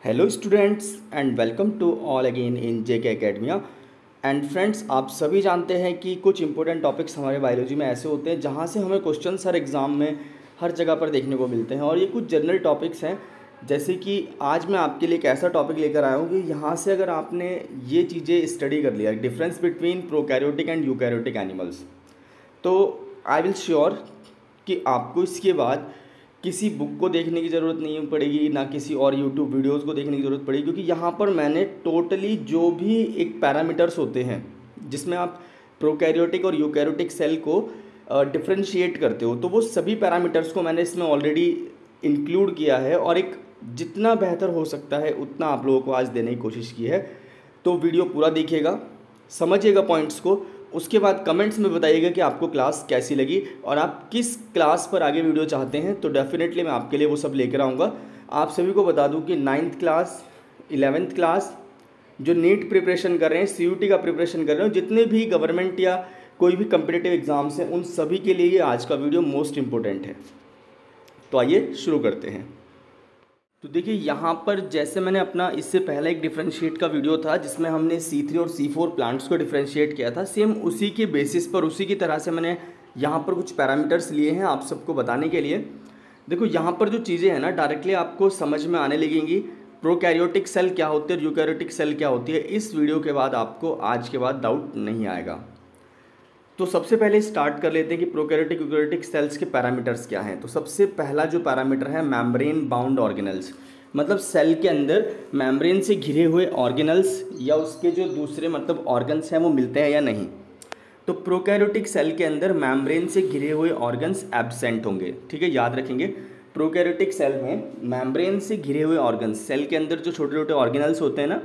Hello students and welcome to all again in JK Academia. And friends, आप सभी जानते हैं कि कुछ इंपॉर्टेंट टॉपिक्स हमारे बायोलॉजी में ऐसे होते हैं जहाँ से हमें क्वेश्चंस हर एग्ज़ाम में हर जगह पर देखने को मिलते हैं। और ये कुछ जनरल टॉपिक्स हैं, जैसे कि आज मैं आपके लिए एक ऐसा टॉपिक लेकर आया हूँ कि यहाँ से अगर आपने ये चीज़ें स्टडी कर लिया, difference between prokaryotic and eukaryotic animals, तो आई विल श्योर कि आपको इसके बाद किसी बुक को देखने की ज़रूरत नहीं पड़ेगी, ना किसी और यूट्यूब वीडियोज़ को देखने की ज़रूरत पड़ेगी, क्योंकि यहाँ पर मैंने टोटली जो भी एक पैरामीटर्स होते हैं जिसमें आप प्रोकैरियोटिक और यूकैरियोटिक सेल को डिफ्रेंशिएट करते हो, तो वो सभी पैरामीटर्स को मैंने इसमें ऑलरेडी इंक्लूड किया है और एक जितना बेहतर हो सकता है उतना आप लोगों को आज देने की कोशिश की है। तो वीडियो पूरा देखिएगा, समझिएगा पॉइंट्स को, उसके बाद कमेंट्स में बताइएगा कि आपको क्लास कैसी लगी और आप किस क्लास पर आगे वीडियो चाहते हैं, तो डेफिनेटली मैं आपके लिए वो सब लेकर आऊँगा। आप सभी को बता दूं कि 9th क्लास 11th क्लास जो नीट प्रिपरेशन कर रहे हैं, CUT का प्रिपरेशन कर रहे हैं, जितने भी गवर्नमेंट या कोई भी कम्पिटिटिव एग्ज़ाम्स हैं, उन सभी के लिए ये आज का वीडियो मोस्ट इम्पोर्टेंट है। तो आइए शुरू करते हैं। तो देखिए, यहाँ पर जैसे मैंने अपना इससे पहले एक डिफरेंशिएट का वीडियो था जिसमें हमने C3 और C4 प्लांट्स को डिफरेंशिएट किया था, सेम उसी के बेसिस पर उसी की तरह से मैंने यहाँ पर कुछ पैरामीटर्स लिए हैं आप सबको बताने के लिए। देखो, यहाँ पर जो चीज़ें हैं ना, डायरेक्टली आपको समझ में आने लगेंगी। प्रोकैरियोटिक सेल क्या होती है और यूकैरियोटिक सेल क्या होती है, इस वीडियो के बाद आपको आज के बाद डाउट नहीं आएगा। तो सबसे पहले स्टार्ट कर लेते हैं कि प्रोकैरियोटिक यूकैरियोटिक सेल्स के पैरामीटर्स क्या हैं। तो सबसे पहला जो पैरामीटर है मेम्ब्रेन बाउंड ऑर्गेनल्स, मतलब सेल के अंदर मेम्ब्रेन से घिरे हुए ऑर्गेनल्स या उसके जो दूसरे मतलब ऑर्गन्स हैं वो मिलते हैं या नहीं। तो प्रोकैरियोटिक सेल के अंदर मेम्ब्रेन से घिरे हुए ऑर्गन्स एब्सेंट होंगे, ठीक है, याद रखेंगे। प्रोकैरियोटिक सेल में मेम्ब्रेन से घिरे हुए ऑर्गन्स, सेल के अंदर जो छोटे छोटे ऑर्गेनल्स होते हैं ना,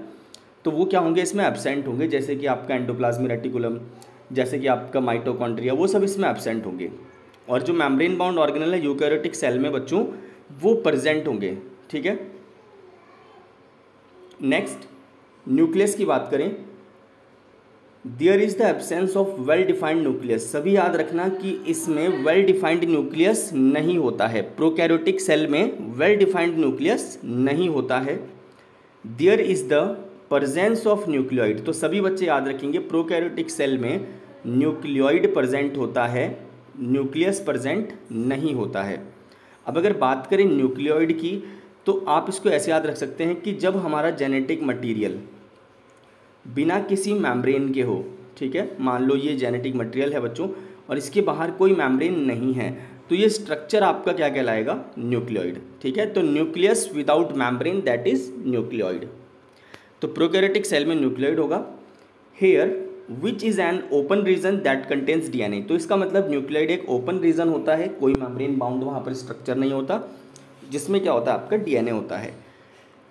तो वो क्या होंगे, इसमें एब्सेंट होंगे, जैसे कि आपका एंडोप्लाज्मिक रेटिकुलम, जैसे कि आपका माइटोकॉन्ड्रिया, वो सब इसमें एब्सेंट होंगे। और जो मेम्ब्रेन बाउंड ऑर्गेनल है यूकैरियोटिक सेल में बच्चों, वो प्रेजेंट होंगे, ठीक है। नेक्स्ट, न्यूक्लियस की बात करें, there is the absence of well defined nucleus. सभी याद रखना कि इसमें वेल डिफाइंड न्यूक्लियस नहीं होता है, प्रोकैरियोटिक सेल में वेल डिफाइंड न्यूक्लियस नहीं होता है। There is the presence of nucleoid, तो सभी बच्चे याद रखेंगे प्रोकैरियोटिक सेल में न्यूक्लियोइड प्रेजेंट होता है, न्यूक्लियस प्रेजेंट नहीं होता है। अब अगर बात करें न्यूक्लियोइड की, तो आप इसको ऐसे याद रख सकते हैं कि जब हमारा जेनेटिक मटेरियल बिना किसी मेम्ब्रेन के हो, ठीक है, मान लो ये जेनेटिक मटेरियल है बच्चों और इसके बाहर कोई मेम्ब्रेन नहीं है, तो ये स्ट्रक्चर आपका क्या कहलाएगा, न्यूक्लियोइड, ठीक है। तो nucleus without membrane that is nucleoid. तो प्रोकैरियोटिक सेल में न्यूक्लियोइड होगा। Here which is an open region that contains DNA, तो इसका मतलब न्यूक्लियोइड एक ओपन रीजन होता है, कोई मेम्ब्रेन बाउंड वहाँ पर स्ट्रक्चर नहीं होता, जिसमें क्या होता है, आपका DNA होता है।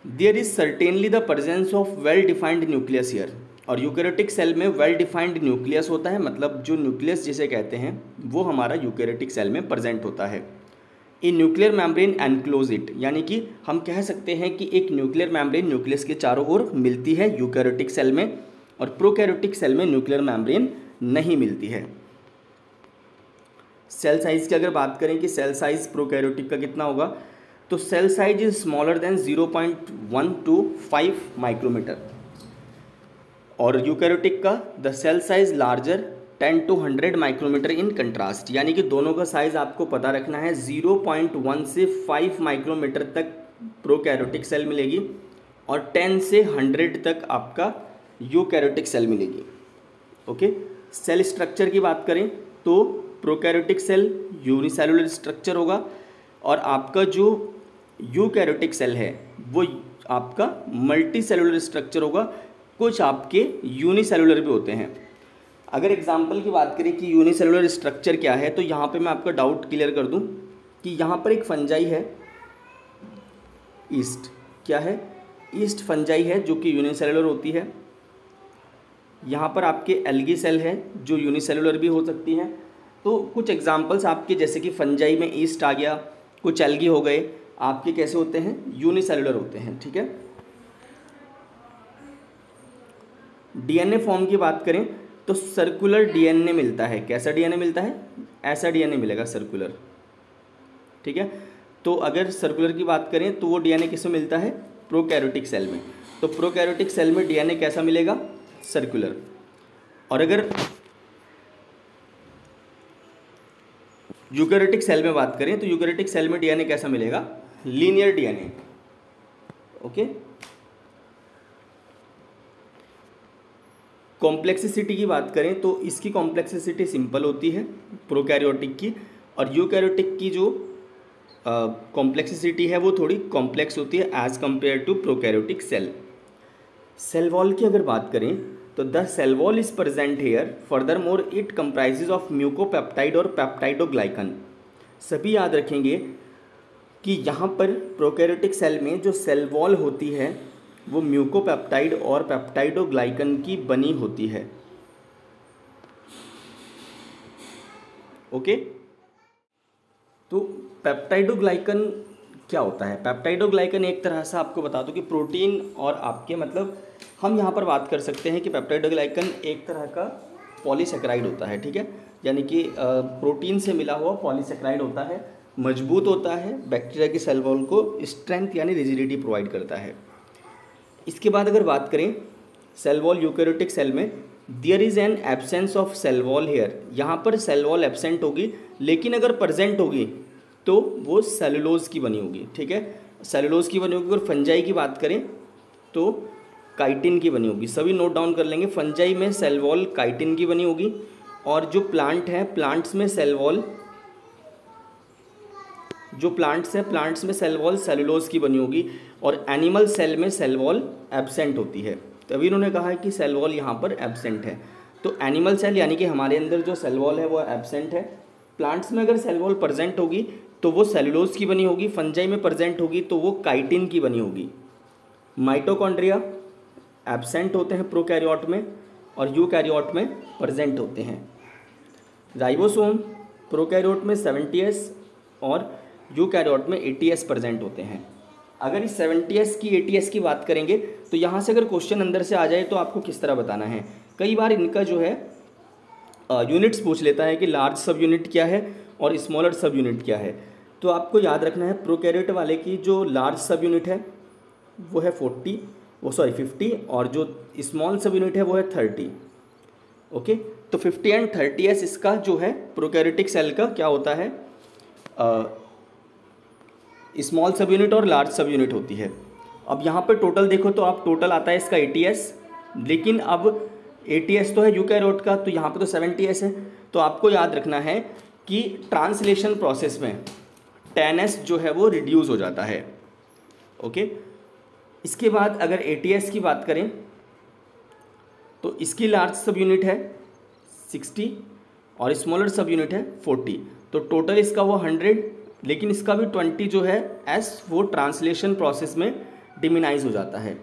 There is certainly the presence of well defined nucleus here, और यूकैरियोटिक सेल में वेल डिफाइंड न्यूक्लियस होता है, मतलब जो न्यूक्लियस जिसे कहते हैं वो हमारा यूकैरियोटिक सेल में प्रेजेंट होता है। A nuclear membrane enclose it, यानी कि हम कह सकते हैं कि एक न्यूक्लियर मेम्ब्रेन न्यूक्लियस के चारों ओर मिलती है यूकैरियोटिक सेल में, और प्रोकैरियोटिक सेल में न्यूक्लियर मेम्ब्रेन नहीं मिलती है। सेल साइज की अगर बात करें कि सेल साइज प्रोकैरियोटिक का कितना होगा, तो cell size is smaller than 0.1 to 5 micrometer, और यूकैरियोटिक का the cell size larger 10 to 100 micrometer in contrast, यानी कि दोनों का साइज़ आपको पता रखना है। 0.1 से 5 माइक्रोमीटर तक प्रोकैरियोटिक सेल मिलेगी और 10 से 100 तक आपका यूकैरियोटिक सेल मिलेगी, ओके। सेल स्ट्रक्चर की बात करें तो प्रोकैरियोटिक सेल यूनिसेलुलर स्ट्रक्चर होगा, और आपका जो यूकैरियोटिक सेल है वो आपका मल्टी सेलुलर स्ट्रक्चर होगा, कुछ आपके यूनिसेलुलर भी होते हैं। अगर एग्जाम्पल की बात करें कि यूनिसेलुलर स्ट्रक्चर क्या है, तो यहाँ पे मैं आपका डाउट क्लियर कर दूँ कि यहाँ पर एक फंजाई है, ईस्ट, क्या है, ईस्ट फंजाई है जो कि यूनिसेलुलर होती है। यहाँ पर आपके एल्गी सेल है जो यूनिसेलुलर भी हो सकती हैं। तो कुछ एग्जाम्पल्स आपके, जैसे कि फंजाई में ईस्ट आ गया, कुछ एल्गी हो गए, आपके कैसे होते हैं, यूनिसेलुलर होते हैं, ठीक है। DNA फॉर्म की बात करें तो सर्कुलर DNA मिलता है। कैसा DNA मिलता है, ऐसा DNA मिलेगा सर्कुलर, ठीक है। तो अगर सर्कुलर की बात करें तो वो DNA किसमें मिलता है, प्रोकैरियोटिक सेल में। तो प्रोकैरियोटिक सेल में डीएनए कैसा मिलेगा? सर्कुलर। और अगर यूकैरियोटिक सेल में बात करें तो यूकैरियोटिक सेल में डीएनए कैसा मिलेगा? Linear DNA. ओके। कॉम्प्लेक्सिटी की बात करें तो इसकी कॉम्प्लेक्सिटी सिंपल होती है प्रोकैरियोटिक की, और यूकैरियोटिक की जो कॉम्प्लेक्सिटी है वो थोड़ी कॉम्प्लेक्स होती है as compare to prokaryotic cell. Cell wall की अगर बात करें तो the cell wall is present here, further more it comprises of mucopeptide और पेप्टाइडोग्लाइकन। सभी याद रखेंगे कि यहाँ पर प्रोकैरियोटिक सेल में जो सेल वॉल होती है वो म्यूकोपेप्टाइड और पेप्टाइडोग्लाइकन की बनी होती है। ओके। तो पेप्टाइडोग्लाइकन क्या होता है? पेप्टाइडोग्लाइकन एक तरह से आपको बता दूं कि प्रोटीन और आपके मतलब हम यहाँ पर बात कर सकते हैं कि पेप्टाइडोग्लाइकन एक तरह का पॉलीसेकेराइड होता है, ठीक है, यानी कि प्रोटीन से मिला हुआ पॉलीसेकेराइड होता है, मजबूत होता है, बैक्टीरिया की सेल वॉल को स्ट्रेंथ यानी रिजिडिटी प्रोवाइड करता है। इसके बाद अगर बात करें सेल वॉल यूकैरियोटिक सेल में, there is an absence of cell wall here. यहाँ पर सेल वॉल एब्सेंट होगी, लेकिन अगर प्रेजेंट होगी तो वो सेलुलोज की बनी होगी, ठीक है, सेलुलोज की बनी होगी। और फंजाई की बात करें तो काइटिन की बनी होगी। सभी नोट डाउन कर लेंगे, फंजाई में सेल वॉल काइटिन की बनी होगी, और जो प्लांट है प्लांट्स में सेल वॉल जो प्लांट्स हैं प्लांट्स में सेल वॉल सेलुलोज की बनी होगी, और एनिमल सेल में सेल वॉल एब्सेंट होती है। तभी उन्होंने कहा है कि सेल वॉल यहाँ पर एब्सेंट है। तो एनिमल सेल यानी कि हमारे अंदर जो सेल वॉल है वो एब्सेंट है। प्लांट्स में अगर सेल वॉल प्रेजेंट होगी तो वो सेलुलोज की बनी होगी, फंजाई में प्रेजेंट होगी तो वो काइटिन की बनी होगी। माइटोकॉन्ड्रिया एब्सेंट होते हैं प्रोकैरियोट में, और यूकैरियोट में प्रेजेंट होते हैं। राइबोसोम प्रोकैरियोट में 70S और यूकैरियोट में 80S प्रेजेंट होते हैं। अगर इस 70S की 80S की बात करेंगे तो यहाँ से अगर क्वेश्चन अंदर से आ जाए तो आपको किस तरह बताना है। कई बार इनका जो है यूनिट्स पूछ लेता है कि लार्ज सब यूनिट क्या है और स्मॉलर सब यूनिट क्या है। तो आपको याद रखना है प्रोकैरियोट वाले की जो लार्ज सब यूनिट है वो है 50, और जो स्मॉल सब यूनिट है वो है 30। ओके। तो 50 एंड 30S इसका जो है प्रोकैरियोटिक सेल का क्या होता है, स्मॉल सब यूनिट और लार्ज सब यूनिट होती है। अब यहाँ पे टोटल देखो तो आप टोटल आता है इसका 80S, लेकिन अब 80S तो है यूकैरियोट का, तो यहाँ पे तो 70S है। तो आपको याद रखना है कि ट्रांसलेशन प्रोसेस में 10S जो है वो रिड्यूस हो जाता है। ओके। इसके बाद अगर 80S की बात करें तो इसकी लार्ज सब यूनिट है 60 और स्मॉलर सब यूनिट है 40, तो टोटल इसका वो 100, लेकिन इसका भी 20 जो है S वो ट्रांसलेशन प्रोसेस में डिमिनाइज हो जाता है।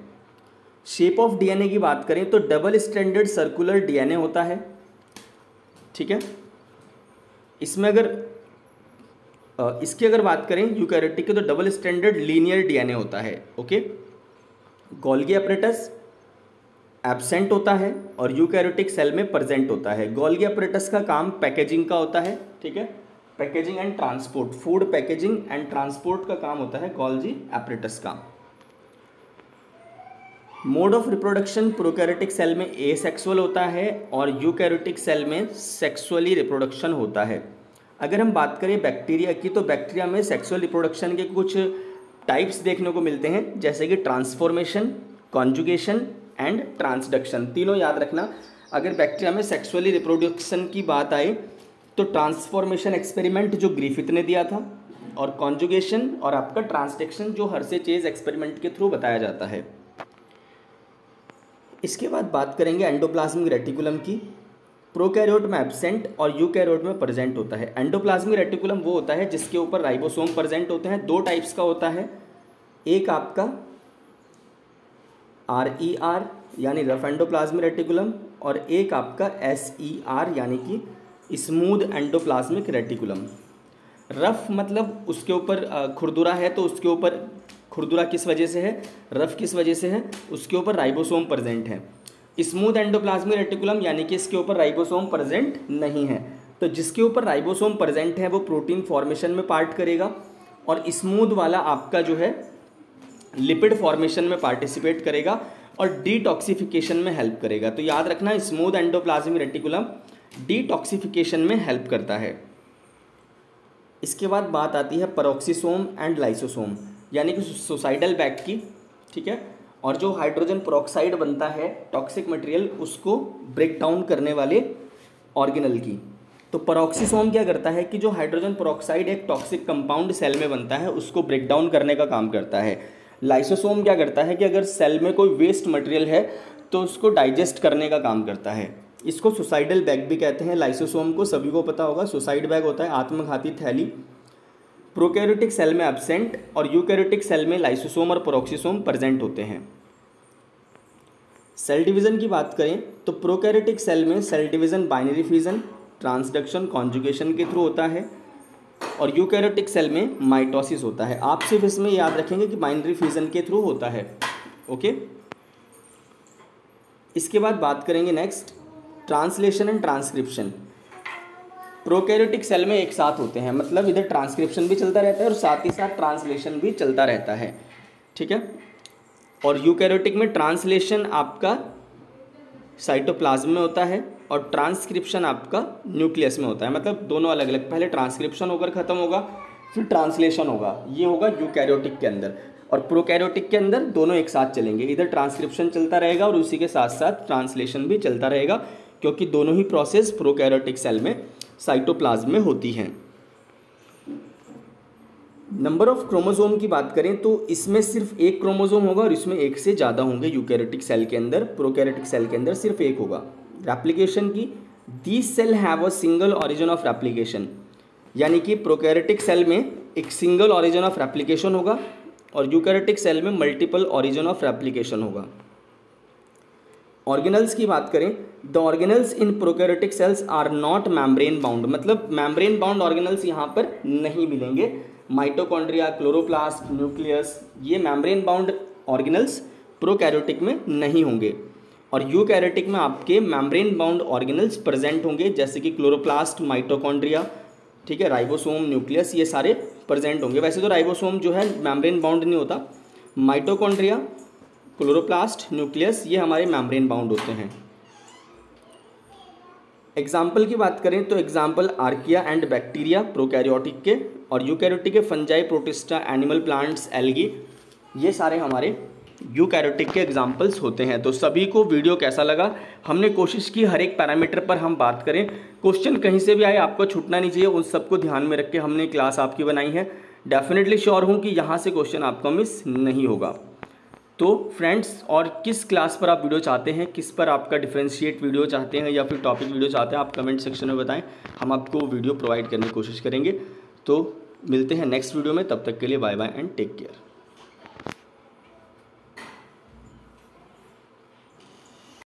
शेप ऑफ डीएनए की बात करें तो डबल स्ट्रैंडेड सर्कुलर डीएनए होता है, ठीक है। इसमें अगर इसकी अगर बात करें यूकैरियोटिक की तो डबल स्ट्रैंडेड लीनियर डीएनए होता है। ओके। गोल्गी अपरेटस एब्सेंट होता है और यूकैरियोटिक सेल में प्रेजेंट होता है। गोल्गी अपरेटस का काम पैकेजिंग का होता है, ठीक है, packaging and transport, food packaging and transport का काम होता है गोल्गी अपरेटस का। Mode of reproduction prokaryotic cell में एसेक्सुअल होता है और यूकैरियोटिक सेल में सेक्सुअली रिप्रोडक्शन होता है। अगर हम बात करें बैक्टीरिया की तो बैक्टीरिया में सेक्सुअल रिप्रोडक्शन के कुछ टाइप्स देखने को मिलते हैं, जैसे कि ट्रांसफॉर्मेशन, कॉन्जुगेशन एंड ट्रांसडक्शन। तीनों याद रखना। अगर बैक्टीरिया में सेक्सुअली रिप्रोडक्शन की बात आए तो ट्रांसफॉर्मेशन एक्सपेरिमेंट जो ग्रिफिथ ने दिया था, और कॉन्जुगेशन और आपका ट्रांसडक्शन जो हर्षे-चेज एक्सपेरिमेंट के थ्रू बताया जाता है। इसके बाद बात करेंगे एंडोप्लाज्मिक रेटिकुलम की। प्रोकैरियोट में एब्सेंट और यूकैरियोट में प्रेजेंट होता है। एंडोप्लाज्मिक रेटिकुलम वो होता है जिसके ऊपर राइबोसोम प्रेजेंट होते हैं। दो टाइप्स का होता है, एक आपका RER यानी रफ एंडोप्लाज्मिक रेटिकुलम, और एक आपका SER यानी कि स्मूथ एंडोप्लाज्मिक रेटिकुलम। रफ मतलब उसके ऊपर खुरदुरा है, तो उसके ऊपर खुरदुरा किस वजह से है, रफ किस वजह से है, उसके ऊपर राइबोसोम प्रेजेंट है। स्मूथ एंडोप्लाज्मिक रेटिकुलम यानी कि इसके ऊपर राइबोसोम प्रेजेंट नहीं है। तो जिसके ऊपर राइबोसोम प्रेजेंट है वो प्रोटीन फॉर्मेशन में पार्ट करेगा, और स्मूथ वाला आपका जो है लिपिड फॉर्मेशन में पार्टिसिपेट करेगा और डिटॉक्सिफिकेशन में हेल्प करेगा। तो याद रखना, स्मूथ एंडोप्लाज्मिक रेटिकुलम डिटॉक्सिफिकेशन में हेल्प करता है। इसके बाद बात आती है पेरोक्सिसोम एंड लाइसोसोम, यानी कि सुसाइडल बैग की, ठीक है। और जो हाइड्रोजन पेरोक्साइड बनता है टॉक्सिक मटेरियल, उसको ब्रेक डाउन करने वाले ऑर्गेनल की। तो पेरोक्सिसोम क्या करता है कि जो हाइड्रोजन पेरोक्साइड एक टॉक्सिक कंपाउंड सेल में बनता है उसको ब्रेक डाउन करने का काम करता है। लाइसोसोम क्या करता है कि अगर सेल में कोई वेस्ट मटेरियल है तो उसको डाइजेस्ट करने का काम करता है। इसको सुसाइडल बैग भी कहते हैं। लाइसोसोम को सभी को पता होगा, सुसाइड बैग होता है आत्मघाती थैली। प्रोकैरियोटिक सेल में एब्सेंट और यूकैरियोटिक सेल में लाइसोसोम और पेरोक्सिसोम प्रेजेंट होते हैं। सेल डिवीज़न की बात करें तो प्रोकैरियोटिक सेल में cell division binary fission, transduction, conjugation के थ्रू होता है और यूकैरियोटिक सेल में माइटोसिस होता है। आप सिर्फ इसमें याद रखेंगे कि बाइनरी फिजन के थ्रू होता है। ओके, इसके बाद बात करेंगे next translation and transcription. Prokaryotic cell में एक साथ होते हैं, मतलब इधर ट्रांसक्रिप्शन भी चलता रहता है और साथ ही साथ ट्रांसलेशन भी चलता रहता है, ठीक है। और यूकैरियोटिक में ट्रांसलेशन आपका साइटोप्लाज्म में होता है और ट्रांसक्रिप्शन आपका न्यूक्लियस में होता है, मतलब दोनों अलग अलग। पहले ट्रांसक्रिप्शन होकर ख़त्म होगा, फिर ट्रांसलेशन होगा, ये होगा यूकैरियोटिक के अंदर। और प्रोकैरियोटिक के अंदर दोनों एक साथ चलेंगे, इधर ट्रांसक्रिप्शन चलता रहेगा और उसी के साथ साथ ट्रांसलेशन भी चलता रहेगा, क्योंकि दोनों ही प्रोसेस प्रोकैरियोटिक सेल में साइटोप्लाज्म में होती हैं। नंबर ऑफ क्रोमोसोम की बात करें तो इसमें सिर्फ एक क्रोमोसोम होगा और इसमें एक से ज़्यादा होंगे यूकैरियोटिक सेल के अंदर। प्रोकैरियोटिक सेल के अंदर सिर्फ एक होगा। रेप्लिकेशन की, these cell have a single origin of replication, यानी कि प्रोकैरियोटिक सेल में एक सिंगल ऑरिजिन ऑफ रेप्लिकेशन होगा और यूकैरियोटिक सेल में मल्टीपल ऑरिजिन ऑफ रेप्लिकेशन होगा। ऑर्गेनल्स की बात करें, the organelles in prokaryotic cells are not membrane bound, मतलब मेम्ब्रेन बाउंड ऑर्गेनल्स यहाँ पर नहीं मिलेंगे। माइटोकॉन्ड्रिया, क्लोरोप्लास्ट, न्यूक्लियस, ये मेम्ब्रेन बाउंड ऑर्गेनल्स प्रोकैरियोटिक में नहीं होंगे। और यूकैरियोटिक में आपके मेम्ब्रेन बाउंड ऑर्गेनल्स प्रेजेंट होंगे, जैसे कि क्लोरोप्लास्ट, माइटोकॉन्ड्रिया, ठीक है, राइबोसोम, न्यूक्लियस, ये सारे प्रेजेंट होंगे। वैसे तो राइबोसोम जो है मेम्ब्रेन बाउंड नहीं होता, माइटोकॉन्ड्रिया, क्लोरोप्लास्ट, न्यूक्लियस ये हमारे मेम्ब्रेन बाउंड होते हैं। एग्जाम्पल की बात करें तो example archaea and bacteria prokaryotic के, और यूकैरियोटिक के fungi, protista, animal plants, algae, ये सारे हमारे यूकैरियोटिक के एग्जाम्पल्स होते हैं। तो सभी को वीडियो कैसा लगा? हमने कोशिश की हर एक पैरामीटर पर हम बात करें, क्वेश्चन कहीं से भी आए आपको छूटना नहीं चाहिए, उन सबको ध्यान में रख के हमने क्लास आपकी बनाई है। डेफिनेटली श्योर हूँ कि यहाँ से क्वेश्चन आपका मिस नहीं होगा। तो फ्रेंड्स, और किस क्लास पर आप वीडियो चाहते हैं, किस पर आपका डिफरेंशिएट वीडियो चाहते हैं या फिर टॉपिक वीडियो चाहते हैं, आप कमेंट सेक्शन में बताएं, हम आपको वीडियो प्रोवाइड करने की कोशिश करेंगे। तो मिलते हैं नेक्स्ट वीडियो में, तब तक के लिए bye bye and take care.